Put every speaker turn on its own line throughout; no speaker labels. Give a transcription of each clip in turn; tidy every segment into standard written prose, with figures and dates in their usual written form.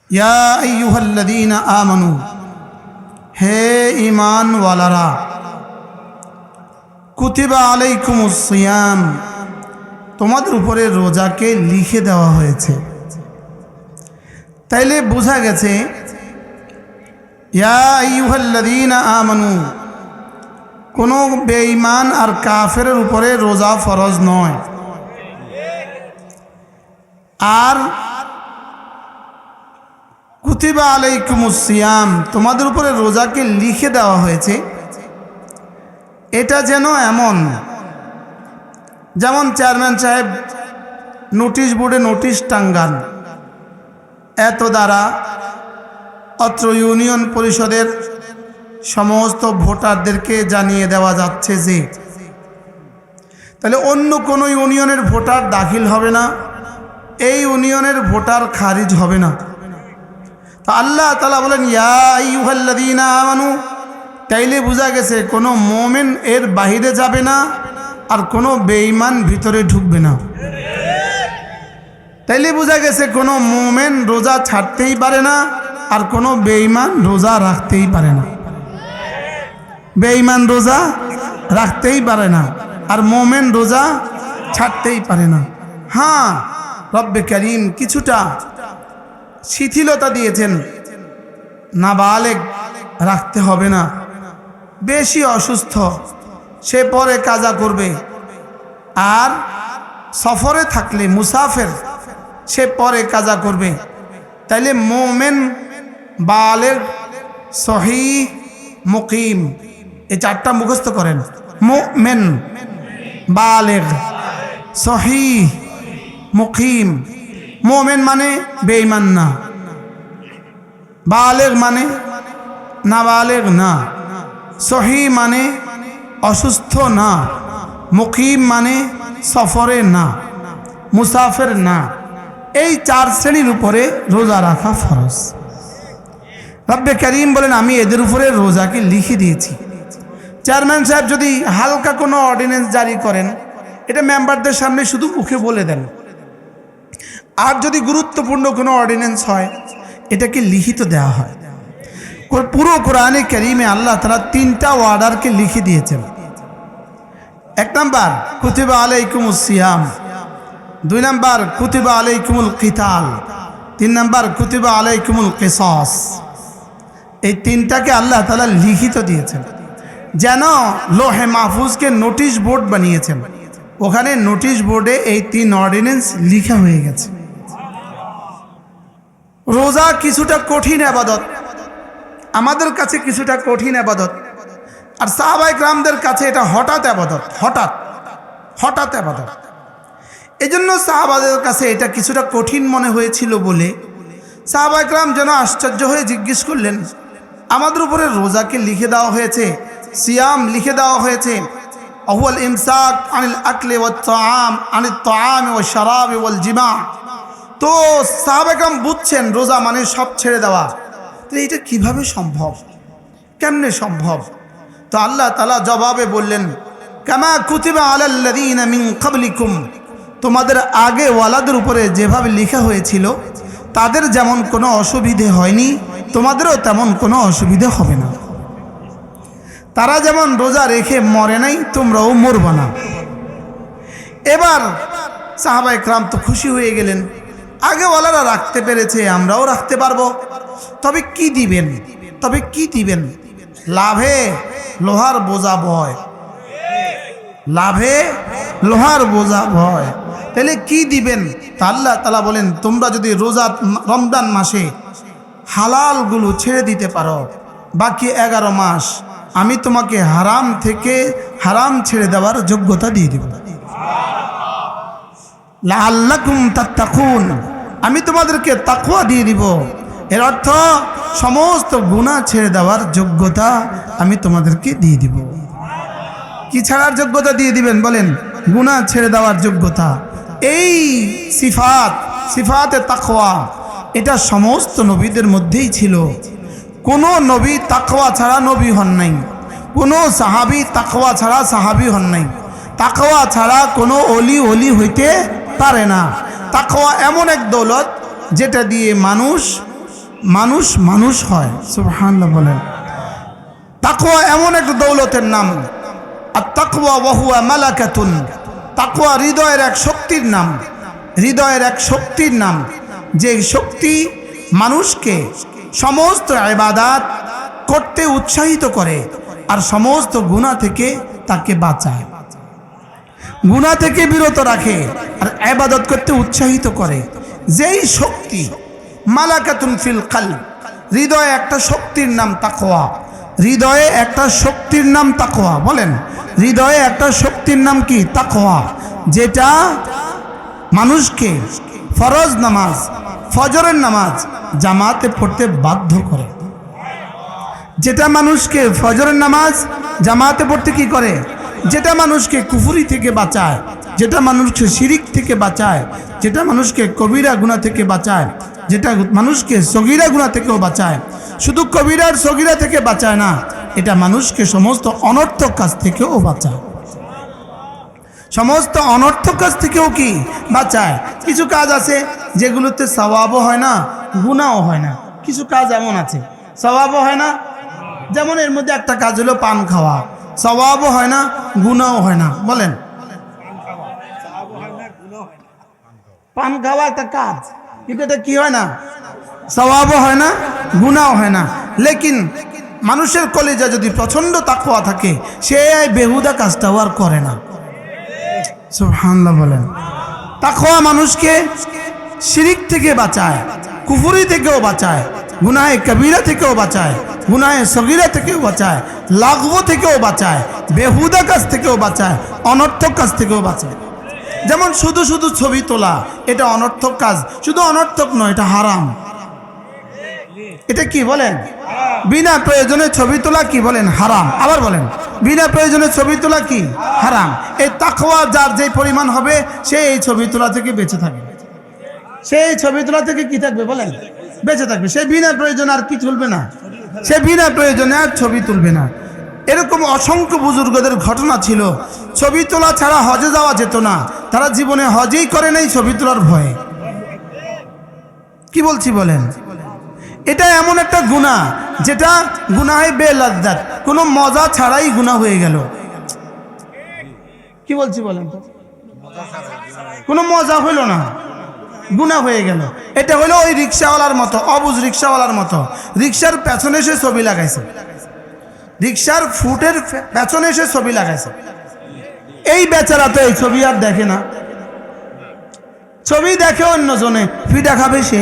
ইয়া আইয়ুহাল্লাযীনা আমানু, হে ঈমান ওয়ালারা, কুতিবা আলাইকুমুস সিয়াম, তোমাদের উপরে রোজাকে লিখে দেওয়া হয়েছে। তাইলে বোঝা গেছে ইয়া আইয়ুহাল্লাযীনা আমানু, কোনো বেঈমান আর কাফেরের উপরে রোজা ফরজ নয়। আর কুতিবা আলাইকুমুস সিয়াম, তোমাদের উপরে রোজাকে লিখে দেওয়া হয়েছে, এটা যেন এমন যেমন চেয়ারম্যান সাহেব নোটিশ বোর্ডে নোটিশ টাঙ্গান, এত দ্বারা অত্র ইউনিয়ন পরিষদের সমস্ত ভোটারদেরকে জানিয়ে দেওয়া যাচ্ছে যে, তাহলে অন্য কোনো ইউনিয়নের ভোটার দাখিল হবে না, এই ইউনিয়নের ভোটার খারিজ হবে না। তো আল্লাহ তাআলা বলেন ইয়া আইয়ুহাল্লাযীনা আমানু, তাইলে বোঝা গেছে কোনো মুমিন এর বাহিরে যাবে না আর কোনো বেঈমান ভিতরে ঢুকবে না। তাইলে বোঝা গেছে কোনো মুমিন রোজা ছাড়তেই পারে না আর কোনো বেঈমান রোজা রাখতেই পারে না। বেঈমান রোজা রাখতেই পারে না আর মুমিন রোজা ছাড়তেই পারে না। হ্যাঁ, রব্বে কারীম কিছুটা শিথিলতা দিয়েছেন, নাবালেগ রাখতে হবে না, বেশি অসুস্থ সে পরে কাজা করবে, আর সফরে থাকলে মুসাফির সে পরে কাজা করবে। তাইলে মুমিন, বালেগ, সহিহ, মুকিম, এই চারটা মুখস্থ করেন। মুমিন, বালেগ, সহিহ, মুকিম। মুমিন মানে বেঈমান না, বালেগ মানে নাবালেগ না, সহিহ মানে অসুস্থ না, মুকিম মানে সফরে না, মুসাফির না। এই চার শ্রেণীর উপরে রোজা রাখা ফরজ। রব্বে কারীম বলেন আমি এদের উপরে রোজাকে লিখে দিয়েছি। চেয়ারম্যান সাহেব যদি হালকা কোনো অর্ডিন্যান্স জারি করেন, এটা মেম্বারদের সামনে শুধু মুখে বলে দেন। আর যদি গুরুত্বপূর্ণ কোনো অর্ডিন্যান্স হয়, এটাকে লিখিত দেওয়া হয়। পুরো কোরআনে কারীমে আল্লাহ তাআলা তিনটা অর্ডারকে লিখে দিয়েছেন। এক নাম্বার কুতিবা আলাইকুমুস সিয়াম, দুই নাম্বার কুতিবা আলাইকুমুল কিতাল, তিন নাম্বার কুতিবা আলাইকুমুল কিসাস। এই তিনটাকে আল্লাহ তাআলা লিখিত দিয়েছেন, যেন লোহে মাহফুজকে নোটিশ বোর্ড বানিয়েছেন, ওখানে নোটিশ বোর্ডে এই তিন অর্ডিন্যান্স লিখা হয়ে গেছে। রোজা কিছুটা কঠিন ইবাদত, আমাদের কাছে কিছুটা কঠিন ইবাদত, আর সাহাবায়ে কেরামদের কাছে এটা হঠাৎ ইবাদত, হঠাৎ ইবাদত। এই জন্য সাহাবাদের কাছে এটা কিছুটা কঠিন মনে হয়েছিল বলে সাহাবায়ে কেরাম যেন আশ্চর্য হয়ে জিজ্ঞেস করলেন, আমাদের উপরে রোজাকে লিখে দেওয়া হয়েছে, সিয়াম লিখে দেওয়া হয়েছে, আহুয়াল ইমসাক আনিল আকলি ওয়াত তাআম আনিত তাআম ওয়াশ শারাব ওয়াল জিমা। তো সাহাবায়ে কেরাম বুঝছেন রোজা মানে সব ছেড়ে দেওয়া। তো এটা কিভাবে সম্ভব, কেমনে সম্ভব? তো আল্লাহ তাআলা জবাবে বললেন কামা কুতিবা আলাল্লাযীনা মিন ক্বাবলিকুম, তোমাদের আগে ওয়ালাদের উপরে যেভাবে লেখা হয়েছিল, তাদের যেমন কোনো অসুবিধে হয়নি, তোমাদেরও তেমন কোনো অসুবিধে হবে না। তারা যেমন রোজা রেখে মরে নাই, তোমরাও মরবা না। এবার সাহাবায়ে কেরাম তো খুশি হয়ে গেলেন, আগে ওয়ালারা রাখতে পেরেছে, আমরাও রাখতে পারবো। তবে কি দিবেন, তবে কি দিবেন? লাভে লোহার বোঝা ভয়, লাভে লোহার বোঝা ভয়। তাহলে কি দিবেন? তা আল্লাহ তাআলা বলেন তোমরা যদি রোজা রমজান মাসে হালালগুলো ছেড়ে দিতে পারো, বাকি 11 মাস আমি তোমাকে হারাম থেকে হারাম ছেড়ে দেওয়ার যোগ্যতা দিয়ে দিব। লাআল্লাকুম তাত্তাকুন, আমি তোমাদেরকে তাকওয়া দিয়ে দিব। এর অর্থ সমস্ত গুনাহ ছেড়ে দেওয়ার যোগ্যতা আমি তোমাদেরকে দিয়ে দিব। কি ছাড়ার যোগ্যতা দিয়ে দিবেন বলেন? গুনাহ ছেড়ে দেওয়ার যোগ্যতা। এই সিফাতে তাকওয়া এটা সমস্ত নবীদের মধ্যেই ছিল। কোনো নবী তাকওয়া ছাড়া নবী হন নাই, কোনো সাহাবী তাকওয়া ছাড়া সাহাবী হন নাই, তাকওয়া ছাড়া কোনো অলি হইতে পারে না। তাকওয়া এমন এক দৌলত যেটা দিয়ে মানুষ মানুষ মানুষ হয়। সুবহানাল্লাহ বলেন। তাকওয়া এমন একটা দৌলতের নাম। আর তাকওয়া ওয়া হুয়া মালাকাতুন, তাকওয়া হৃদয়ের এক শক্তির নাম, হৃদয়ের এক শক্তির নাম, যে শক্তি মানুষকে সমস্ত ইবাদত করতে উৎসাহিত করে আর সমস্ত গুনাহ থেকে তাকে বাঁচায়, গুনাহ থেকে বিরত রাখে আর ইবাদত করতে উৎসাহিত করে। যেই শক্তি মালাকাতুন ফিল কলব, হৃদয়ে একটা শক্তির নাম তাকওয়া, হৃদয়ে একটা শক্তির নাম তাকওয়া। বলেন, হৃদয়ে একটা শক্তির নাম কি? তাকওয়া, যেটা মানুষকে ফরজ নামাজ, ফজরের নামাজ জামাতে পড়তে বাধ্য করে, যেটা মানুষকে ফজরের নামাজ জামাতে পড়তে কি করে, যেটা মানুষকে কুফরি থেকে বাঁচায়, যেটা মানুষকে শিরিক থেকে বাঁচায়, যেটা মানুষকে কবিরা গুনাহ থেকে বাঁচায়, যেটা মানুষকে সগীরা গুনাহ থেকেও বাঁচায়। শুধু কবিরা আর সগীরা থেকে বাঁচায় না, এটা মানুষকে সমস্ত অনর্থক কাজ থেকেও বাঁচায়, সমস্ত অনর্থক কাজ থেকেও কি বাঁচায়। কিছু কাজ আছে যেগুলোতে সওয়াবও হয় না, গুনাহও হয় না। কিছু কাজ এমন আছে সওয়াবও হয় না, যেমন এর মধ্যে একটা কাজ হলো পান খাওয়া, সওয়াবও হয় না, গুনাহও হয় না। বলেন, পান খাওয়া একটা কাজ, কিন্তু এটা কি হয় না, সওয়াবও হয় না, গুনাহও হয় না। লেকিন মানুষের কলিজা যদি প্রচন্ড তাকওয়া থাকে, সে বেহুদা কাজটাও আর করে না। সুবহানাল্লাহ বলেন। তাকওয়া মানুষকে শিরিক থেকে বাঁচায়, কুফরি থেকেও বাঁচায়, গুনাহে কবিরা থেকেও বাঁচায়, গুনাহে সগীরা থেকেও বাঁচায়, লাগব থেকেও বাঁচায়, বেহুদা কাজ থেকেও বাঁচায়, অনর্থক কাজ থেকেও বাঁচায়। যেমন শুধু শুধু ছবি তোলা, এটা অনর্থক কাজ। শুধু অনর্থক নয়, এটা হারাম। এটা কি বলেন? বিনা প্রয়োজনে ছবি তোলা কি বলেন? হারাম। আবার বলেন, বিনা প্রয়োজনে ছবি তোলা কি? হারাম। এই তাকওয়া যার যে পরিমাণ হবে, সে এই ছবি তোলা থেকে বেঁচে থাকবে, সে এই ছবি তোলা থেকে কি থাকবে বলেন? বেঁচে থাকবে। সে বিনা প্রয়োজনে আর কি তুলবে না, সে বিনা প্রয়োজনে আর ছবি তুলবে না। এরকম অসংখ্য বুজুর্গদের ঘটনা ছিল, ছবি তোলা ছাড়া হজে যাওয়া যেত না, তারা জীবনে হজেই করে নাই ছবি তোলার ভয়ে। কি বলছি বলেন? এটা এমন একটা গুনাহ, যেটা গুনাহে বেলাজ্জাত, কোনো মজা ছাড়াই গুনাহ হয়ে গেল। কি বলছি বলেন তো? কোনো মজা হইল না, গুনাহ হয়ে গেল। এটা হলো ওই রিক্সাওয়ালার মতো, অবুঝ রিক্সাওয়ালার মতো। রিক্সার পেছনে সে ছবি লাগাইছে, রিক্সার ফুটের পেছনে সে ছবি লাগাইছে। এই বেচারা তো এই ছবি আর দেখে না, ছবি দেখে অন্যজনে, পিঠা খাবে সে,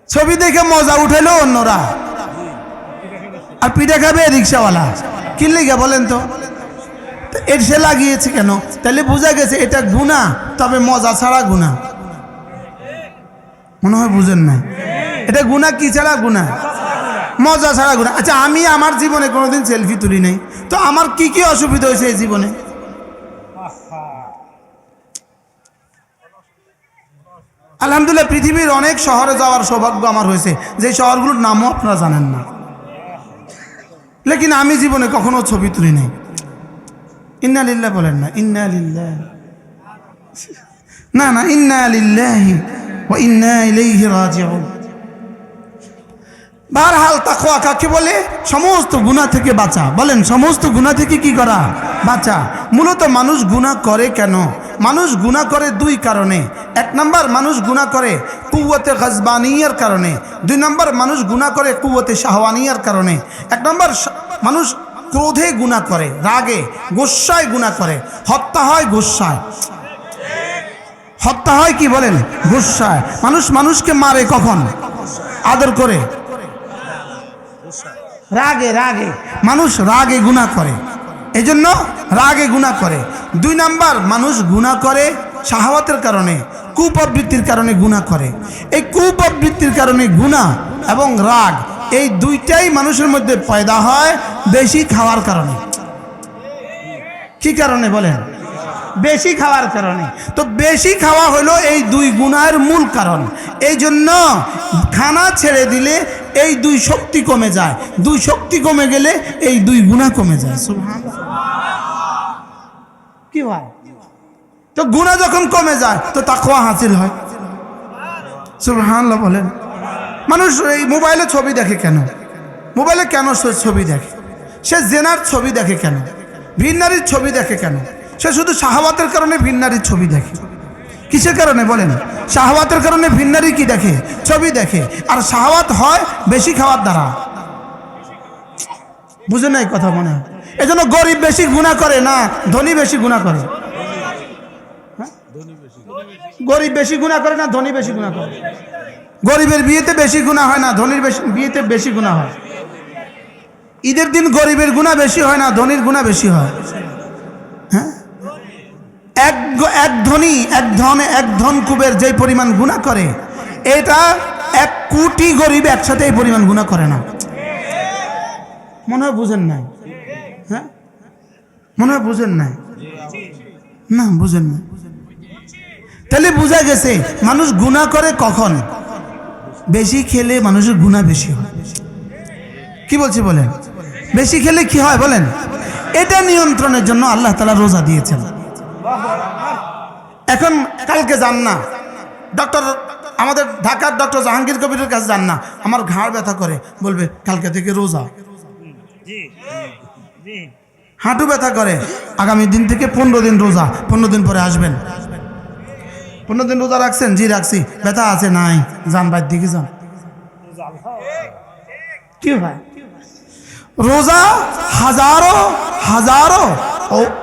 ছবি দেখে মজা উঠাইলো অন্যরা, আর পিঠা খাবে রিক্সাওয়ালা। কি লিখে বলেন তো? এর সে লাগিয়েছে কেন? তাহলে বোঝা গেছে এটা গুনাহ, তবে মজা ছাড়া গুনাহ। মনে হয় বুঝেন না, এটা গুনাহ কি ছাড়া? গুনাহ মজা ছাড়া গুনাহ। আচ্ছা, আমি আমার জীবনে কোনোদিন সেলফি তুলি নাই, তো আমার কি কি অসুবিধা হয়েছে এই জীবনে? আলহামদুলিল্লাহ, পৃথিবীর অনেক শহরে যাওয়ার সৌভাগ্য আমার হয়েছে, যে শহরগুলোর নামও আপনারা জানেন না, লেকিন আমি জীবনে কখনো ছবি তুলি নাই। ইন্না লিল্লাহ বলেন না, ইন্না লিল্লাহ, না না, ইন্না লিল্লাহি ওয়া ইন্না ইলাইহি রাজিউন। বারহাল তাকওয়া কাকে বলে? সমস্ত গুনাহ থেকে বাঁচা। বলেন, সমস্ত গুনাহ থেকে কি করা? বাঁচা। মূলত মানুষ গুনাহ করে কেন? মানুষ গুনাহ করে দুই কারণে। এক নম্বর, মানুষ গুনাহ করে কুওয়াতে গজবানিয়ার কারণে। দুই নম্বর, মানুষ গুনাহ করে কুওয়াতে শাহওয়ানিয়ার কারণে। এক নম্বর, মানুষ ক্রোধে গুনাহ করে, রাগে গোসায় গুনাহ করে। হত্যা হয় গোসায়, হত্যা হয় কি বলেন? গোসায়। মানুষ মানুষকে মারে কখন? আদর করে, রাগে, রাগে মানুষ রাগে গুনাহ করে, এজন্য রাগে গুনাহ করে। দুই নাম্বার, মানুষ গুনাহ করে শাহওয়াতের কারণে, কুপ্রবৃত্তির কারণে গুনাহ করে। এই কুপ্রবৃত্তির কারণে গুনাহ এবং রাগ, এই দুইটাই মানুষের মধ্যে পয়দা হয় বেশি খাওয়ার কারণে। কি কারণে বলেন? বেশি খাওয়ার কারণে। তো বেশি খাওয়া হলো এই দুই গুনাহের মূল কারণ। এই জন্য খানা ছেড়ে দিলে এই দুই শক্তি কমে যায়, দুই শক্তি কমে গেলে এই দুই গুনাহ কমে যায়। সুবহানাল্লাহ। কি হয়? তো গুনাহ যখন কমে যায় তো তাকওয়া হাসিল হয়। সুবহানাল্লাহ বলেন। মানুষ এই মোবাইলে ছবি দেখে কেন? মোবাইলে কেন সে ছবি দেখে? সে জেনার ছবি দেখে কেন? ভিন্নারীর ছবি দেখে কেন? সে শুধু শাহওয়াতের কারণে ভিন্নারীর ছবি দেখে। কিসের কারণে বলেন? শাহওয়াতের কারণে ভিন্নারী কি দেখে? ছবি দেখে। আর শাহওয়াত হয় বেশি খাওয়ার দ্বারা। বুঝে নাই কথা মনে হয়? এজন্য গরিব বেশি গুনাহ করে না, ধনী বেশি গুনাহ করে। গরিব বেশি গুনাহ করে না, ধনী বেশি গুনাহ করে? গরিবের বিয়েতে বেশি গুনাহ হয় না, ধনীর বিয়েতে বেশি গুনাহ হয়। ঈদের দিন গরিবের গুনাহ বেশি হয় না, ধনীর গুনাহ বেশি হয়। হ্যাঁ, এক ধন কুবের যে পরিমাণ গুনাহ করে, এটা 1 কোটি গরিব একসাথে এই পরিমাণ গুনাহ করে না। মনে হয় বুঝেন নাই? হ্যাঁ, মনে হয় বুঝেন নাই? না, বুঝেন না। তাহলে বোঝা গেছে মানুষ গুনাহ করে কখন? বেশি খেলে মানুষের গুনাহ বেশি হয়। কি বলছি বলেন? বেশি খেলে কি হয় বলেন? এটা নিয়ন্ত্রণের জন্য আল্লাহ তাআলা রোজা দিয়েছেন। এখন কালকে যান না ডক্টর, আমাদের ঢাকার ডক্টর জাহাঙ্গীর কবিরের কাছে যান না, আমার ঘাড় ব্যথা করে, বলবে কালকে থেকে রোজা। হাঁটু ব্যথা করে, আগামী দিন থেকে 15 দিন রোজা, 15 দিন পরে আসবেন। 15 দিন রোজা রাখছেন? জি রাখছি। ব্যথা আছে? নাই। যান বাইর দিকে যান। কি ভাই, রোজা হাজারো হাজারো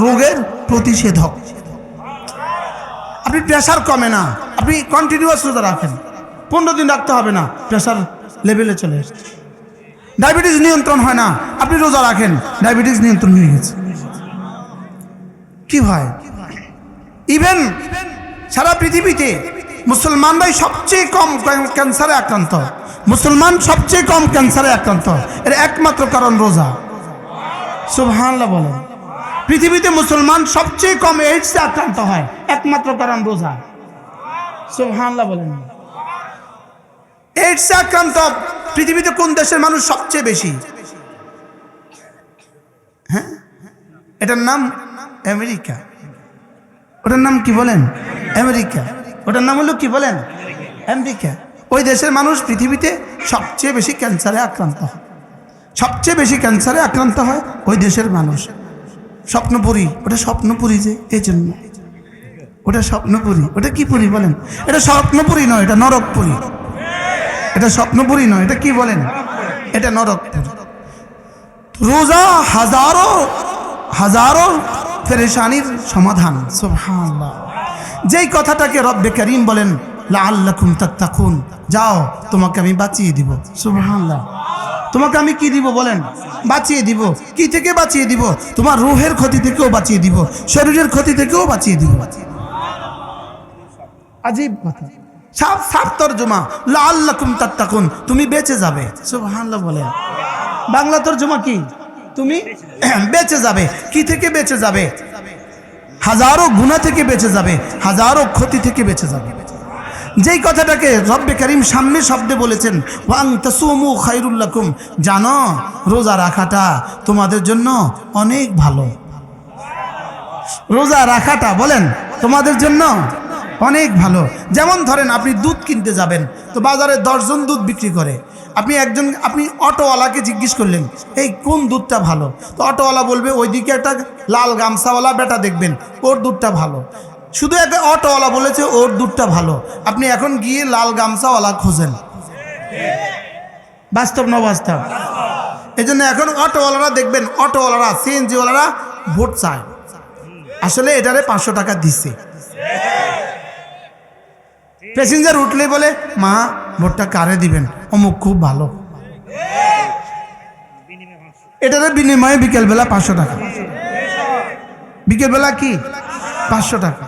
রোগের প্রতিষেধক। আপনি প্রেশার কমে না, আপনি কন্টিনিউয়াস রোজা রাখেন, 15 দিন রাখতে হবে না, প্রেশার লেভেলে চলে এসেছে। ডায়াবেটিস নিয়ন্ত্রণ হয় না, আপনি রোজা রাখেন, ডায়াবেটিস নিয়ন্ত্রণ হয়ে গেছে। কি ভাই, ইভেন সারা পৃথিবীতে মুসলমানরাই সবচেয়ে কম ক্যান্সারে আক্রান্ত। মুসলমান সবচেয়ে কম ক্যান্সারে আক্রান্ত, এর একমাত্র কারণ রোজা। সুবহানাল্লাহ বলেন। পৃথিবীতে মুসলমান সবচেয়ে কম এইডসে আক্রান্ত হয়, একমাত্র কারণ রোজা। সুবহানাল্লাহ বলেন। এইডসে আক্রান্ত পৃথিবীতে কোন দেশের মানুষ সবচেয়ে বেশি? হ্যাঁ, এটার নাম আমেরিকা। ওটার নাম কি বলেন? আমেরিকা। ওটার নাম হলো কি বলেন? আমেরিকা। ওই দেশের মানুষ পৃথিবীতে সবচেয়ে বেশি ক্যান্সারে আক্রান্ত হয়। সবচেয়ে বেশি ক্যান্সারে আক্রান্ত হয় ওই দেশের মানুষ। স্বপ্নপুরী, ওটা স্বপ্নপুরী যে, এই জন্য ওটা স্বপ্নপুরী। ওটা কি পুরী বলেন? এটা স্বপ্নপুরী নয়, এটা নরকপুরী। এটা স্বপ্নপুরী নয়, এটা কি বলেন? এটা নরকপুরী। রোজা হাজারো হাজারো পেরেশানির সমাধান। সুবহানাল্লাহ। যেই কথাটাকে রব্বে কারীম বলেন লাআল্লাকুম তাত্তাকুন, যাও তোমাকে আমি বাঁচিয়ে দিব। সুবহানাল্লাহ। তোমাকে আমি কি দিব বলেন? বাঁচিয়ে দিব। কি থেকে বাঁচিয়ে দিব? তোমার রূহের ক্ষতি থেকেও বাঁচিয়ে দিব, শরীরের ক্ষতি থেকেও বাঁচিয়ে দিব। আজীব কথা। সাফ তরজমা লাআল্লাকুম তাত্তাকুন, তুমি বেঁচে যাবে। সুবহানাল্লাহ বলেন। বাংলা তরজমা কি? তুমি বেঁচে যাবে। কি থেকে বেঁচে যাবে? হাজারো গুনাহ থেকে বেঁচে যাবে, হাজারো ক্ষতি থেকে বেঁচে যাবে। যেই কথাটাকে রব্বে কারীম সামনে শব্দে বলেছেন ওয়াং তাসুমু খায়রুল লাকুম, জানো রোজা রাখাটা তোমাদের জন্য অনেক ভালো। রোজা রাখাটা বলেন তোমাদের জন্য অনেক ভালো। যেমন ধরেন আপনি দুধ কিনতে যাবেন, তো বাজারে 10 জন দুধ বিক্রি করে, আপনি অটোওয়ালাকে জিজ্ঞেস করলেন এই কোন দুধটা ভালো, তো অটোওয়ালা বলবে ওইদিকে একটা লাল গামছাওয়ালা বেটা দেখবেন, ওর দুধটা ভালো। শুধু একটা অটোওয়ালা বলেছে ওর দুধটা ভালো, আপনি এখন গিয়ে লাল গামছাওয়ালা খোঁজেন। বাস্তব না বাস্তব? এই জন্য এখন অটোওয়ালারা দেখবেন, অটোওয়ালারা সিএনজিওয়ালারা ভোট চায়। আসলে এটারে 500 টাকা দিচ্ছে। প্যাসেঞ্জার উঠলে বলে মা ভোটটা কারে দিবেন, অমুক খুব ভালো। এটার বিনিময়ে বিকেলবেলা 500 টাকা। বিকেলবেলা কি 500 টাকা।